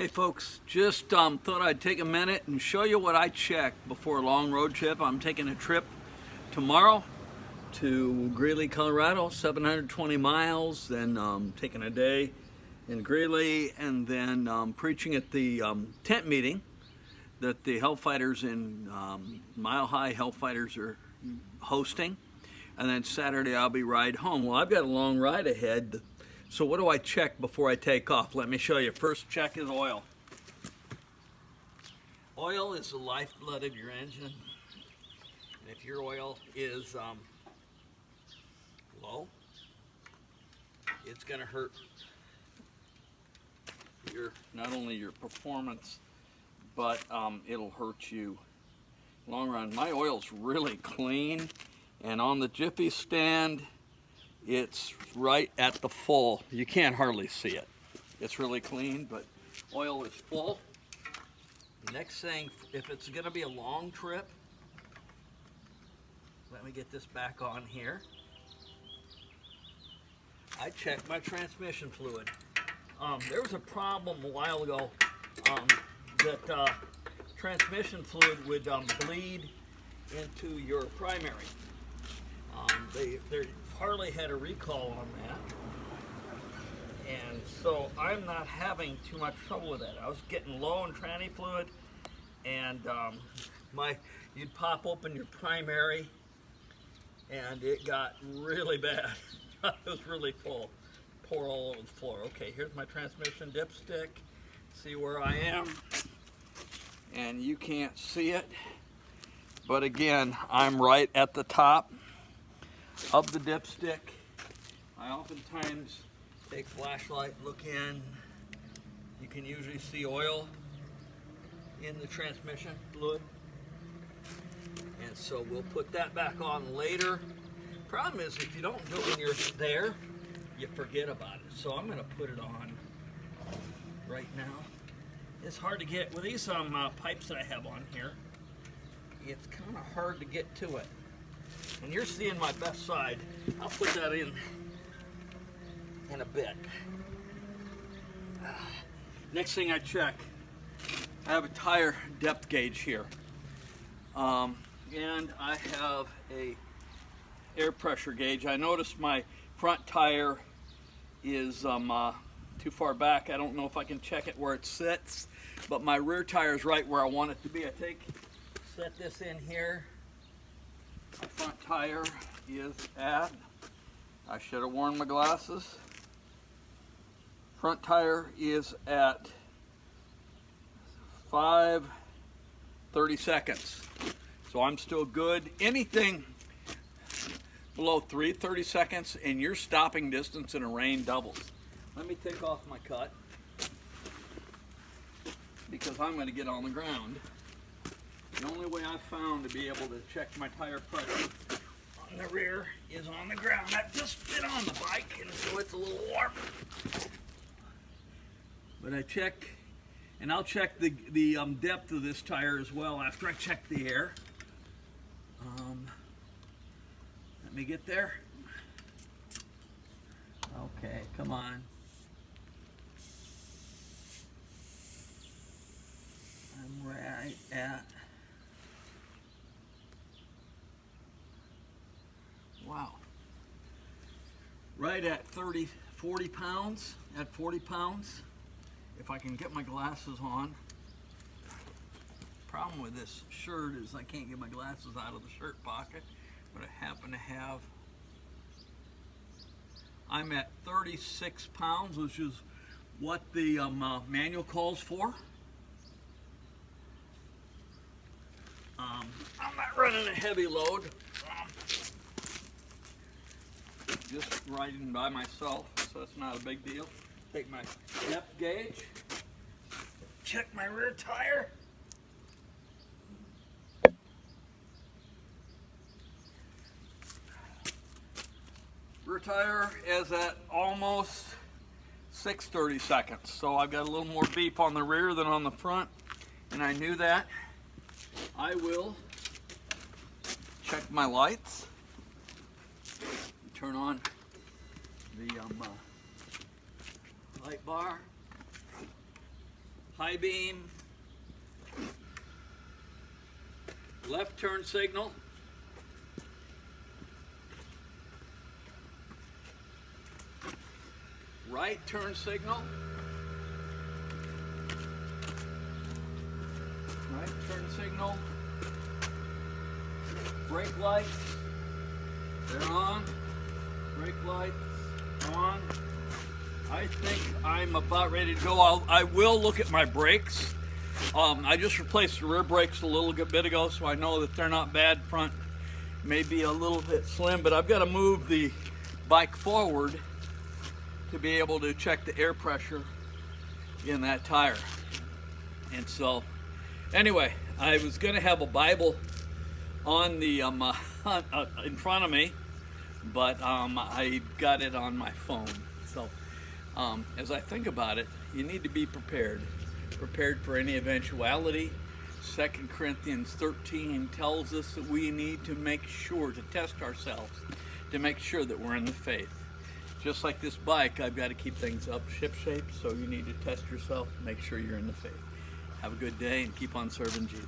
Hey folks, just thought I'd take a minute and show you what I check before a long road trip. I'm taking a trip tomorrow to Greeley, Colorado, 720 miles, then taking a day in Greeley, and then preaching at the tent meeting that the Hellfighters in Mile High Hellfighters are hosting. And then Saturday I'll be ride home. Well, I've got a long ride ahead. So what do I check before I take off? Let me show you. First check is oil. Oil is the lifeblood of your engine. And if your oil is low, it's going to hurt not only your performance, but it'll hurt you long run. My oil's really clean, and on the Jiffy stand, it's right at the full. You can't hardly see it. It's really clean, but oil is full. Next thing, if it's going to be a long trip, let me get this back on here. I check my transmission fluid. There was a problem a while ago that transmission fluid would bleed into your primary. Harley had a recall on that, and so I'm not having too much trouble with that. I was getting low in tranny fluid, and you'd pop open your primary, and it got really bad. It was really full, pour all over the floor. Okay, here's my transmission dipstick. See where I am, and you can't see it, but again, I'm right at the top of the dipstick. I oftentimes take flashlight, look in. You can usually see oil in the transmission fluid, and so we'll put that back on later. Problem is, if you don't do it when you're there, you forget about it. So I'm going to put it on right now. It's hard to get with these pipes that I have on here. It's kind of hard to get to it. And you're seeing my best side. I'll put that in a bit. Next thing I check, I have a tire depth gauge here. And I have a air pressure gauge. I noticed my front tire is too far back. I don't know if I can check it where it sits, but my rear tire is right where I want it to be. Set this in here. My front tire is at, I should have worn my glasses. Front tire is at 5:30 seconds. So I'm still good. Anything below 3:30 seconds and your stopping distance in a rain doubles. Let me take off my cut because I'm going to get on the ground. The only way I've found to be able to check my tire pressure on the rear is on the ground. I've just been on the bike, and so it's a little warm. But I check, and I'll check the depth of this tire as well after I check the air. Let me get there. Okay, come on. I'm right at, wow, right at 40 pounds, at 40 pounds, if I can get my glasses on. Problem with this shirt is I can't get my glasses out of the shirt pocket, but I happen to have, I'm at 36 pounds, which is what the manual calls for. I'm not running a heavy load. Just riding by myself, so it's not a big deal. Take my depth gauge, check my rear tire. Rear tire is at almost 6:30 seconds, so I've got a little more beep on the rear than on the front, and I knew that. I will check my lights. Turn on the light bar. high beam, left turn signal, right turn signal, right turn signal, brake lights, they're on, brake lights on. I think I'm about ready to go. I will look at my brakes. I just replaced the rear brakes a little bit ago, so I know that they're not bad. Front may be a little bit slim, but I've got to move the bike forward to be able to check the air pressure in that tire. And so, anyway, I was going to have a Bible on the in front of me, but I got it on my phone. So, as I think about it, you need to be prepared for any eventuality. 2 Corinthians 13 tells us that we need to make sure to test ourselves, to make sure that we're in the faith. Just like this bike, I've got to keep things up ship shape, so you need to test yourself, make sure you're in the faith. Have a good day and keep on serving Jesus.